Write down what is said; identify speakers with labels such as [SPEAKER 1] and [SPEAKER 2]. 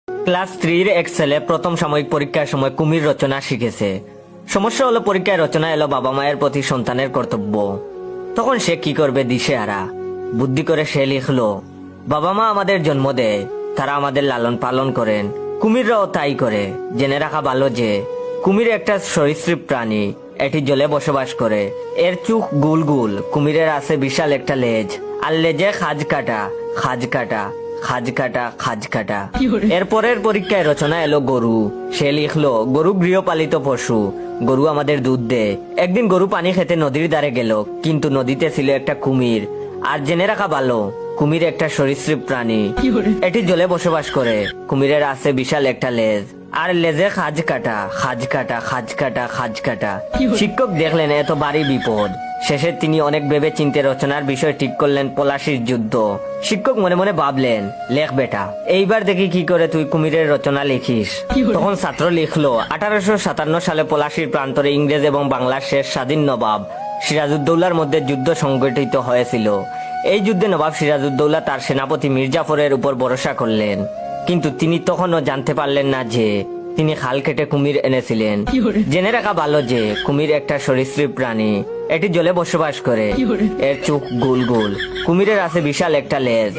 [SPEAKER 1] Class 3-র এক ছেলে প্রথম সাময়িক পরীক্ষার সময় কুমির রচনা শিখেছে। সমস্যা হলো পরীক্ষায় রচনা এলো বাবা মায়ের প্রতি সন্তানের কর্তব্য। তখন সে কি করবে দিশেহারা। বুদ্ধি করে সে লিখলো, বাবা মা আমাদের জন্ম দেয়, তারা আমাদের লালন পালন করেন, কুমিররাও তাই করে। জেনে রাখা ভালো যে কুমির একটা সরীসৃপ প্রাণী, এটি জলে বসবাস করে। এর চোখ গুল গুল, কুমিরের আছে বিশাল একটা লেজ, আর লেজে খাজ কাটা খাজ কাটা খাজ কাটা খাজ কাটা। এরপরের পরীক্ষায় রচনা এলো গরু। সে লিখলো, গরু গৃহপালিত পশু, গরু আমাদের দুধ দেয়। একদিন গরু পানি খেতে নদীর ধারে গেল, কিন্তু নদীতে ছিল একটা কুমির। আর জেনে রাখা ভালো, কুমির একটা সরীসৃপ প্রাণী, এটি জলে বসবাস করে। কুমিরের আছে বিশাল একটা লেজ, আর লেজে খাজ কাটা খাজ কাটা খাজ কাটা খাজ কাটা। শিক্ষক দেখলেন এত ভারী বিপদ। শেষে তিনি অনেক ভেবে চিন্তে রচনার বিষয় ঠিক করলেন, পলাশির যুদ্ধ। শিক্ষক মনে মনে ভাবলেন, লেখ বেটা, এইবার দেখি কি করে তুই কুমিরের রচনা লিখিস। তখন ছাত্র লিখলো, 1857 সালে পলাশির প্রান্তরে ইংরেজ এবং বাংলার শেষ স্বাধীন নবাব সিরাজউদ্দৌলার মধ্যে যুদ্ধ সংগঠিত হয়েছিল। এই যুদ্ধে নবাব সিরাজউদ্দৌলা তার সেনাপতি মির্জাফরের উপর ভরসা করলেন, কিন্তু তিনি তখনও জানতে পারলেন না যে তিনি খাল কেটে কুমির এনেছিলেন। জেনে রাখা ভালো যে কুমির একটা সরীসৃপ প্রাণী, এটি জলে বসবাস করে। এর চোখ গোল গোল, কুমিরের আছে বিশাল একটা লেজ।